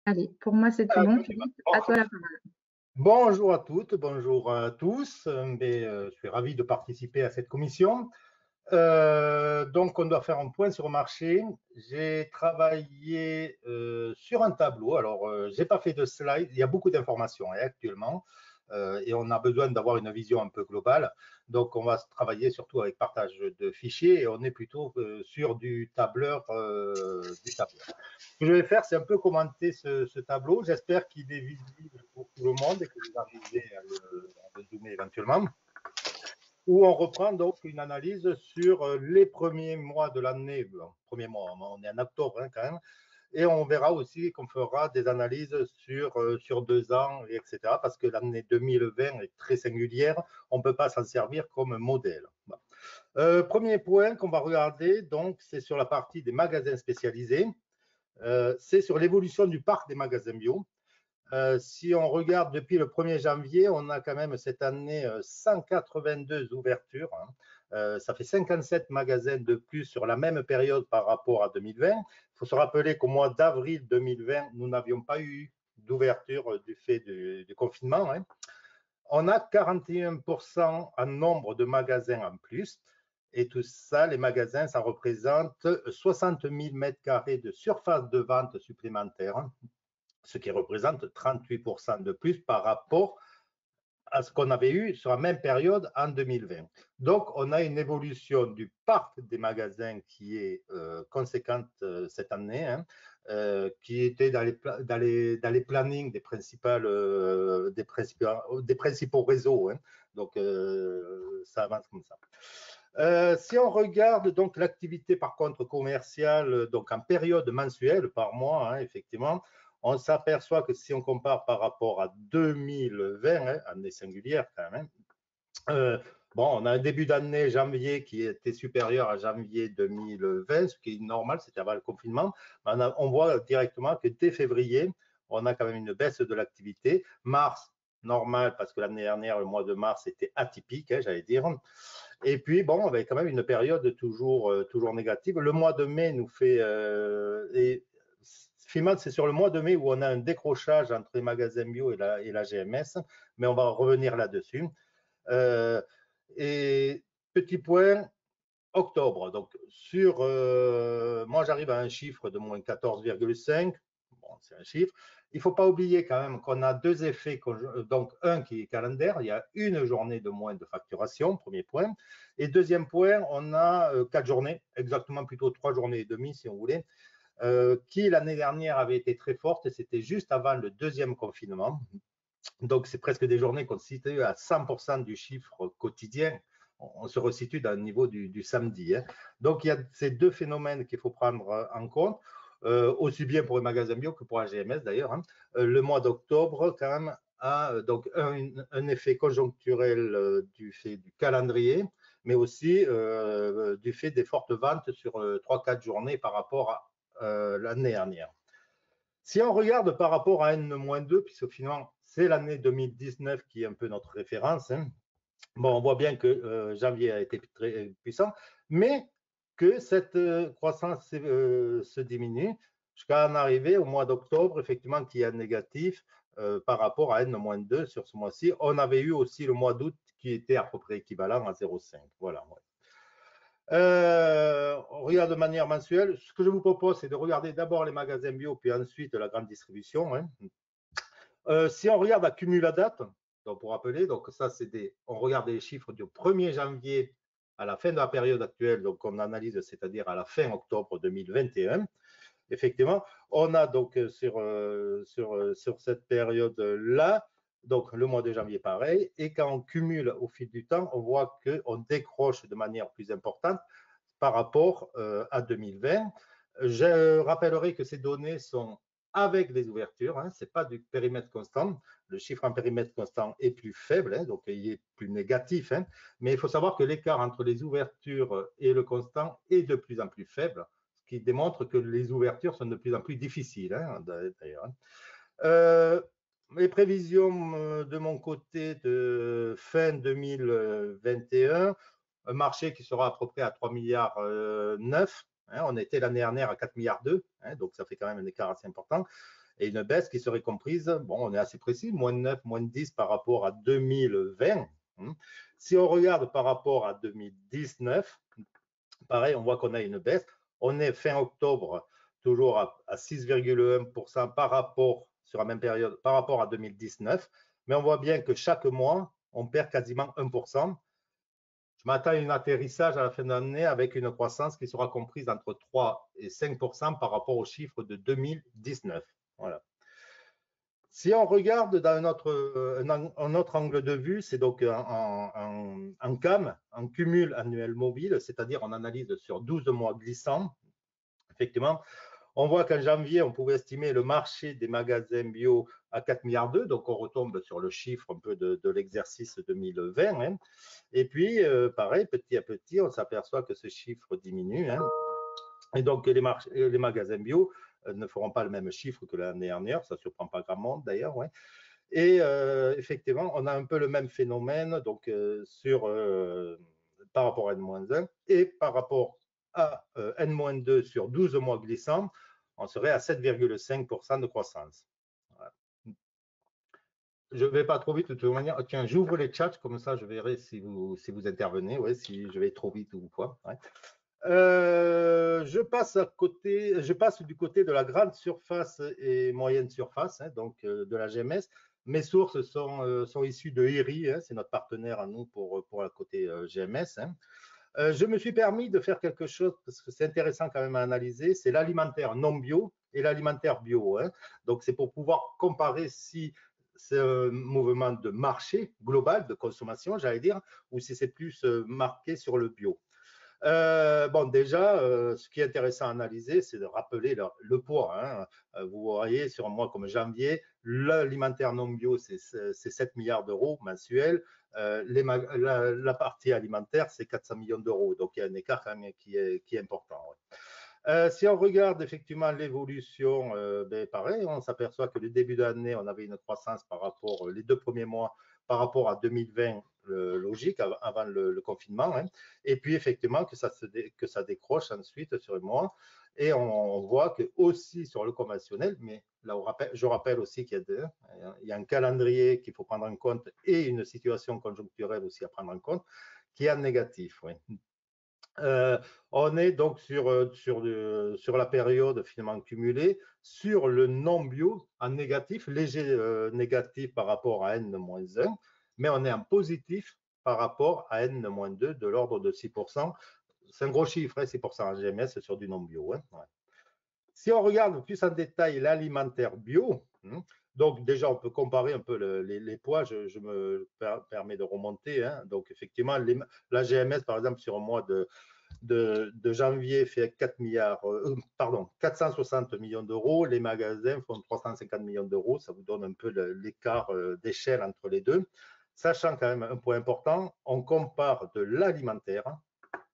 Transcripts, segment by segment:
Allez, pour moi, c'est tout bon. Philippe, à toi la parole. Bonjour à toutes, bonjour à tous. Je suis ravi de participer à cette commission. Donc, on doit faire un point sur le marché. J'ai travaillé sur un tableau. Alors, j'ai pas fait de slide. Il y a beaucoup d'informations actuellement et on a besoin d'avoir une vision un peu globale. Donc, on va travailler surtout avec partage de fichiers et on est plutôt sur du tableur. Ce que je vais faire, c'est un peu commenter ce tableau. J'espère qu'il est visible pour tout le monde et que vous arrivez à le zoomer éventuellement. Où on reprend donc une analyse sur les premiers mois de l'année. Premier mois, on est en octobre quand même. Et on verra aussi qu'on fera des analyses sur 2 ans, etc. Parce que l'année 2020 est très singulière. On ne peut pas s'en servir comme modèle. Premier point qu'on va regarder, donc, c'est sur la partie des magasins spécialisés. C'est sur l'évolution du parc des magasins bio. Si on regarde depuis le 1er janvier, on a quand même cette année 182 ouvertures. Ça fait 57 magasins de plus sur la même période par rapport à 2020. Il faut se rappeler qu'au mois d'avril 2020, nous n'avions pas eu d'ouverture du fait du confinement. On a 41% en nombre de magasins en plus. Et tout ça, les magasins, ça représente 60 000 mètres carrés de surface de vente supplémentaire, ce qui représente 38% de plus par rapport à ce qu'on avait eu sur la même période en 2020. Donc, on a une évolution du parc des magasins qui est conséquente cette année, qui était dans les plannings des principaux réseaux. Donc, ça avance comme ça. Si on regarde donc l'activité par contre commerciale, donc en période mensuelle par mois, effectivement, on s'aperçoit que si on compare par rapport à 2020, année singulière quand même, bon, on a un début d'année janvier qui était supérieur à janvier 2020, ce qui est normal, c'était avant le confinement. On voit directement que dès février, on a quand même une baisse de l'activité. Mars, normal, parce que l'année dernière, le mois de mars était atypique, j'allais dire. Et puis, bon, on avait quand même une période toujours négative. Le mois de mai nous fait. Finalement, c'est sur le mois de mai où on a un décrochage entre les magasins bio et la GMS, mais on va revenir là-dessus. Et petit point, octobre. Donc, moi, j'arrive à un chiffre de moins 14,5. Bon, c'est un chiffre. Il ne faut pas oublier quand même qu'on a deux effets. Donc, un qui est calendaire, il y a une journée de moins de facturation, premier point. Et deuxième point, on a 4 journées, exactement plutôt 3 journées et demie, si on voulait, qui l'année dernière avait été très forte et c'était juste avant le deuxième confinement. Donc, c'est presque des journées qu'on situe à 100% du chiffre quotidien. On se resitue dans le niveau du samedi. Donc, il y a ces deux phénomènes qu'il faut prendre en compte, aussi bien pour les magasins bio que pour la GMS d'ailleurs. Le mois d'octobre, quand même, a donc un effet conjoncturel du fait du calendrier, mais aussi du fait des fortes ventes sur 3-4 journées par rapport à l'année dernière. Si on regarde par rapport à N-2, puisque finalement, c'est l'année 2019 qui est un peu notre référence, bon, on voit bien que janvier a été très puissant, mais que cette croissance se diminue jusqu'à en arriver au mois d'octobre, effectivement, qui est négatif par rapport à N-2 sur ce mois-ci. On avait eu aussi le mois d'août qui était à peu près équivalent à 0,5. Voilà. Ouais. On regarde de manière mensuelle. Ce que je vous propose, c'est de regarder d'abord les magasins bio, puis ensuite la grande distribution. Si on regarde à cumul à date, donc pour rappeler, donc ça on regarde les chiffres du 1er janvier à la fin de la période actuelle, donc on analyse, c'est-à-dire à la fin octobre 2021. Effectivement, on a donc sur cette période-là, donc le mois de janvier pareil, et quand on cumule au fil du temps, on voit qu'on décroche de manière plus importante par rapport à 2020. Je rappellerai que ces données sont avec les ouvertures, ce n'est pas du périmètre constant. Le chiffre en périmètre constant est plus faible, donc il est plus négatif, mais il faut savoir que l'écart entre les ouvertures et le constant est de plus en plus faible, ce qui démontre que les ouvertures sont de plus en plus difficiles, d'ailleurs. Les prévisions de mon côté de fin 2021, un marché qui sera à peu près à 3 milliards 9. On était l'année dernière à 4 milliards 2, donc ça fait quand même un écart assez important. et une baisse qui serait comprise, bon, on est assez précis, moins 9, moins 10 par rapport à 2020. Si on regarde par rapport à 2019, pareil, on voit qu'on a une baisse. On est fin octobre toujours à 6,1% par rapport, sur la même période, par rapport à 2019. Mais on voit bien que chaque mois, on perd quasiment 1%. Je m'attends à un atterrissage à la fin de l'année avec une croissance qui sera comprise entre 3 et 5% par rapport aux chiffres de 2019. Voilà. Si on regarde dans un autre angle de vue, c'est donc en CAM, en cumul annuel mobile, c'est-à-dire on analyse sur 12 mois glissants. Effectivement, on voit qu'en janvier, on pouvait estimer le marché des magasins bio à 4,2 milliards, donc on retombe sur le chiffre un peu de l'exercice 2020. Hein. Et puis, pareil, petit à petit, on s'aperçoit que ce chiffre diminue. Hein. Et donc, les magasins bio ne feront pas le même chiffre que l'année dernière, ça ne surprend pas grand monde d'ailleurs. Ouais. Et effectivement, on a un peu le même phénomène donc, par rapport à N-1 et par rapport à N-2 sur 12 mois glissants, on serait à 7,5% de croissance. Voilà. Je ne vais pas trop vite de toute manière. Tiens, j'ouvre les chats, comme ça je verrai si vous intervenez, ouais, si je vais trop vite ou quoi. Ouais. Je passe du côté de la grande surface et moyenne surface, hein, donc de la GMS. Mes sources sont issues de IRI, hein, c'est notre partenaire à nous pour le côté GMS. Hein. Je me suis permis de faire quelque chose parce que c'est intéressant quand même à analyser, c'est l'alimentaire non bio et l'alimentaire bio. Hein. Donc c'est pour pouvoir comparer si c'est un mouvement de marché global de consommation, j'allais dire, ou si c'est plus marqué sur le bio. Bon, déjà, ce qui est intéressant à analyser, c'est de rappeler le poids. Hein. Vous voyez, sur un mois comme janvier, l'alimentaire non bio, c'est 7 milliards d'euros mensuels. La partie alimentaire, c'est 400 millions d'euros. Donc, il y a un écart quand même qui est important. Ouais. Si on regarde effectivement l'évolution, ben pareil, on s'aperçoit que le début d'année, on avait une croissance par rapport, les 2 premiers mois, par rapport à 2020, logique, avant le confinement. Hein. Et puis, effectivement, que ça décroche ensuite sur le mois. Et on voit que aussi sur le conventionnel, mais là, je rappelle aussi qu'il y a un calendrier qu'il faut prendre en compte et une situation conjoncturelle aussi à prendre en compte qui est en négatif. Oui. On est donc sur la période finalement cumulée, sur le non-bio en négatif, léger négatif par rapport à N-1, mais on est en positif par rapport à N-2 de l'ordre de 6%. C'est un gros chiffre, hein, 6% en GMS sur du non-bio. Hein, ouais. Si on regarde plus en détail l'alimentaire bio, donc déjà on peut comparer un peu les poids, je me permets de remonter. Hein, donc effectivement, la GMS par exemple sur un mois de janvier fait 460 millions d'euros, les magasins font 350 millions d'euros, ça vous donne un peu l'écart d'échelle entre les deux. Sachant quand même un point important, on compare de l'alimentaire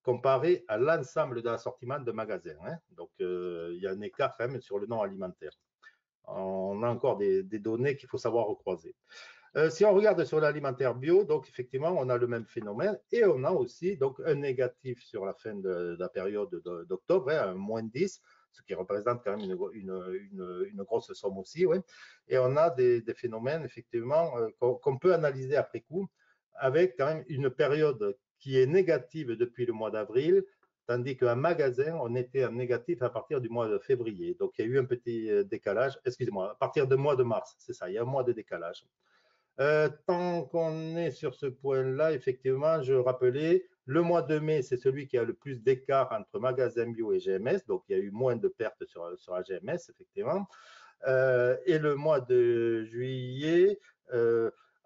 comparé à l'ensemble de l'assortiment de magasins. Hein. Donc, il y a un écart quand même sur le non alimentaire. On a encore des données qu'il faut savoir recroiser. Si on regarde sur l'alimentaire bio, donc effectivement, on a le même phénomène et on a aussi donc un négatif sur la fin de la période d'octobre, hein, un moins 10, ce qui représente quand même une grosse somme aussi. Ouais. Et on a des phénomènes effectivement qu'on peut analyser après coup avec quand même une période qui est négative depuis le mois d'avril, tandis qu'un magasin, on était en négatif à partir du mois de février. Donc, il y a eu un petit décalage, excusez-moi, à partir du mois de mars, c'est ça, il y a un mois de décalage. Tant qu'on est sur ce point-là, effectivement, je rappelais, le mois de mai, c'est celui qui a le plus d'écart entre magasin bio et GMS, donc il y a eu moins de pertes sur la GMS, effectivement. Et le mois de juillet,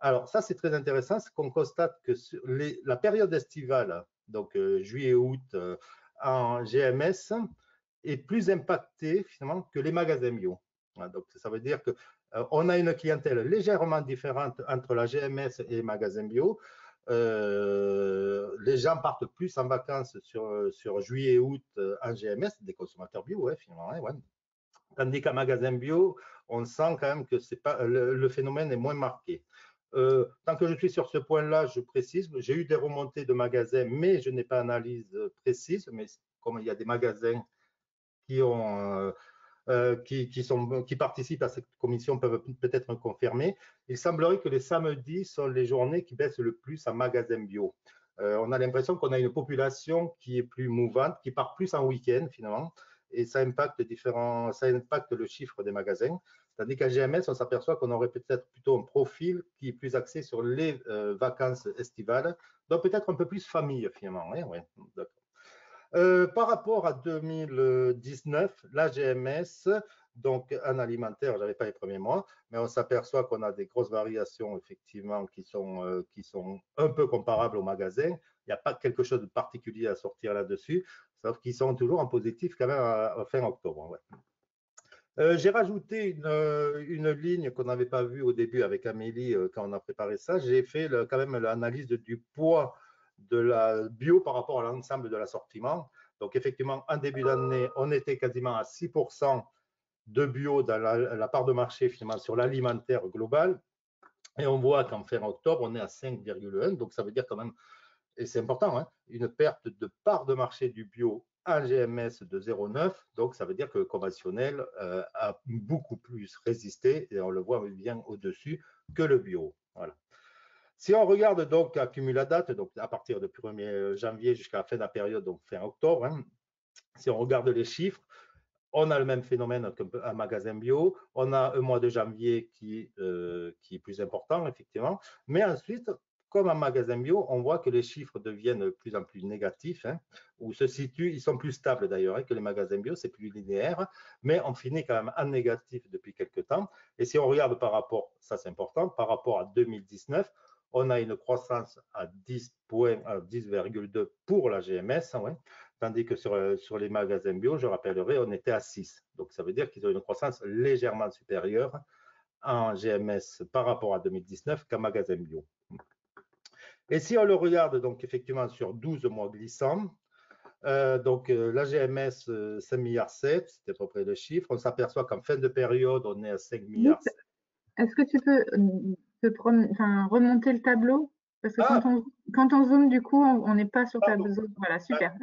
alors ça c'est très intéressant, c'est qu'on constate que sur la période estivale, donc juillet-août en GMS, est plus impactée finalement que les magasins bio. Donc ça veut dire que on a une clientèle légèrement différente entre la GMS et les magasins bio. Les gens partent plus en vacances sur juillet et août en GMS, des consommateurs bio, ouais, finalement. Ouais. Tandis qu'en magasin bio, on sent quand même que c'est pas, le phénomène est moins marqué. Tant que je suis sur ce point-là, je précise, j'ai eu des remontées de magasins, mais je n'ai pas d'analyse précise. Mais comme il y a des magasins qui ont qui participent à cette commission peuvent peut-être me confirmer. Il semblerait que les samedis sont les journées qui baissent le plus en magasin bio. On a l'impression qu'on a une population qui est plus mouvante, qui part plus en week-end finalement, et ça impacte le chiffre des magasins. Tandis qu'à GMS, on s'aperçoit qu'on aurait peut-être plutôt un profil qui est plus axé sur les vacances estivales, donc peut-être un peu plus famille finalement. Hein, ouais, par rapport à 2019, la GMS, donc en alimentaire, je n'avais pas les premiers mois, mais on s'aperçoit qu'on a des grosses variations effectivement qui sont un peu comparables au magasin. Il n'y a pas quelque chose de particulier à sortir là-dessus, sauf qu'ils sont toujours en positif quand même à fin octobre. Ouais. J'ai rajouté une ligne qu'on n'avait pas vue au début avec Amélie quand on a préparé ça. J'ai fait quand même l'analyse du poids de la bio par rapport à l'ensemble de l'assortiment. Donc, effectivement, en début d'année, on était quasiment à 6% de bio dans la part de marché finalement sur l'alimentaire global. Et on voit qu'en fin octobre, on est à 5,1. Donc, ça veut dire quand même, et c'est important, hein, une perte de part de marché du bio en GMS de 0,9. Donc, ça veut dire que le conventionnel a beaucoup plus résisté, et on le voit bien au-dessus, que le bio. Voilà. Si on regarde donc accumula date, donc à partir du 1er janvier jusqu'à la fin de la période, donc fin octobre, hein, si on regarde les chiffres, on a le même phénomène qu'un magasin bio. On a un mois de janvier qui est plus important, effectivement. Mais ensuite, comme un magasin bio, on voit que les chiffres deviennent de plus en plus négatifs, hein, où se situent, ils sont plus stables d'ailleurs, hein, que les magasins bio, c'est plus linéaire, mais on finit quand même en négatif depuis quelques temps. Et si on regarde par rapport, ça c'est important, par rapport à 2019, on a une croissance à 10,2 pour la GMS, ouais, tandis que sur les magasins bio, je rappellerai, on était à 6. Donc, ça veut dire qu'ils ont une croissance légèrement supérieure en GMS par rapport à 2019 qu'en magasin bio. Et si on le regarde, donc effectivement, sur 12 mois glissants, la GMS, 5,7 milliards, c'était à peu près le chiffre. On s'aperçoit qu'en fin de période, on est à 5,7 milliards. Est-ce que tu peux remonter le tableau? Parce que quand on zoome, du coup, on n'est pas sur ta zone. Voilà, super.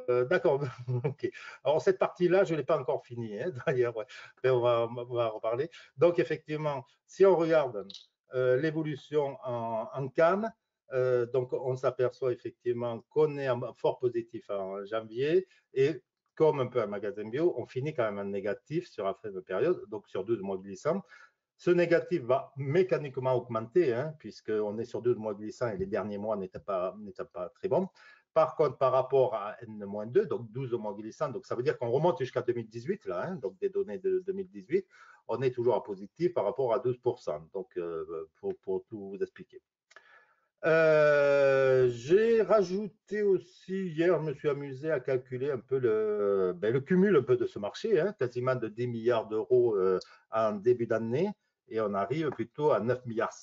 D'accord, ok. Alors cette partie-là, je ne l'ai pas encore finie, hein, d'ailleurs, ouais. Mais on va en reparler. Donc effectivement, si on regarde l'évolution en Cannes, donc on s'aperçoit effectivement qu'on est en fort positif en janvier et comme un peu un magasin bio, on finit quand même en négatif sur la fin de période, donc sur 12 mois glissants. Ce négatif va mécaniquement augmenter, hein, puisqu'on est sur 12 mois glissants et les derniers mois n'étaient pas très bons. Par contre, par rapport à N-2, donc 12 mois glissants, donc ça veut dire qu'on remonte jusqu'à 2018, là, hein, donc des données de 2018, on est toujours à positif par rapport à 12%, donc pour tout vous expliquer. J'ai rajouté aussi, hier, je me suis amusé à calculer un peu le cumul un peu de ce marché, hein, quasiment de 10 milliards d'euros en début d'année, et on arrive plutôt à 9,5 milliards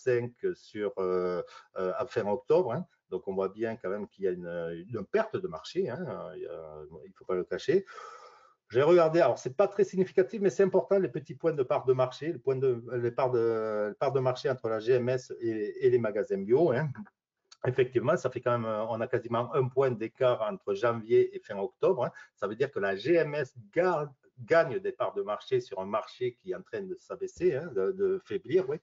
à fin octobre. Hein. Donc, on voit bien quand même qu'il y a une perte de marché, hein, il ne faut pas le cacher. J'ai regardé, alors c'est pas très significatif, mais c'est important les petits points de part de marché, les parts de marché entre la GMS et les magasins bio. Hein. Effectivement, ça fait quand même, on a quasiment un point d'écart entre janvier et fin octobre. Hein. Ça veut dire que la GMS gagne des parts de marché sur un marché qui est en train de s'abaisser, hein, de faiblir. Oui.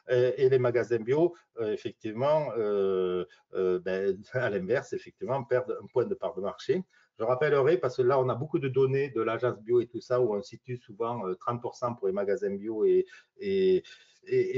Et les magasins bio, effectivement, à l'inverse, effectivement, perdent un point de part de marché. Je rappellerai, parce que là, on a beaucoup de données de l'agence bio et tout ça, où on situe souvent 30% pour les magasins bio et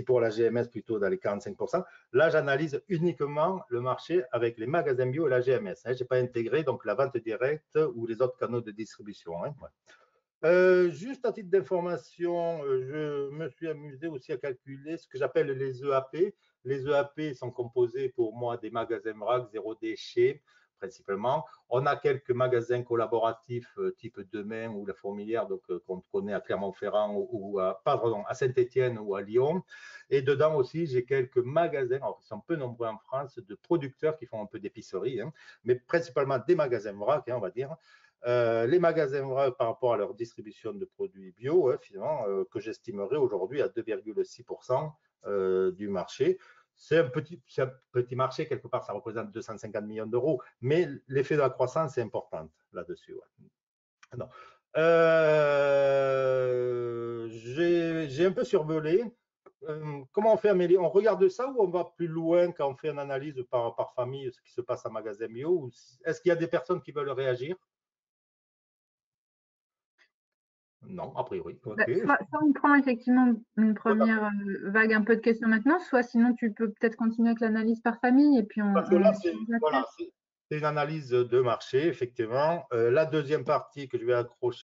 pour la GMS plutôt dans les 45%. Là, j'analyse uniquement le marché avec les magasins bio et la GMS. Hein. Je n'ai pas intégré donc la vente directe ou les autres canaux de distribution. Hein. Ouais. Juste à titre d'information, je me suis amusé aussi à calculer ce que j'appelle les EAP. Les EAP sont composés pour moi des magasins vrac, zéro déchet, principalement. On a quelques magasins collaboratifs type Demain ou La Fourmilière, donc qu'on connaît à Clermont-Ferrand ou à Saint-Étienne ou à Lyon. Et dedans aussi, j'ai quelques magasins, alors ils sont peu nombreux en France, de producteurs qui font un peu d'épicerie, hein, mais principalement des magasins vrac, hein, on va dire. Les magasins vrac par rapport à leur distribution de produits bio, hein, finalement, que j'estimerais aujourd'hui à 2,6% du marché. C'est un petit marché, quelque part, ça représente 250 millions d'euros, mais l'effet de la croissance est important là-dessus. Ouais. J'ai un peu survolé. Comment on fait, Amélie? On regarde ça ou on va plus loin quand on fait une analyse par famille, ce qui se passe à Magasin Bio? Est-ce qu'il y a des personnes qui veulent réagir? Non, a priori. Bah, Ok. soit on prend effectivement une première vague un peu de questions maintenant, soit sinon tu peux peut-être continuer avec l'analyse par famille et puis Parce que là, on c'est change voilà, après. c'est une analyse de marché, effectivement. La deuxième partie que je vais accrocher,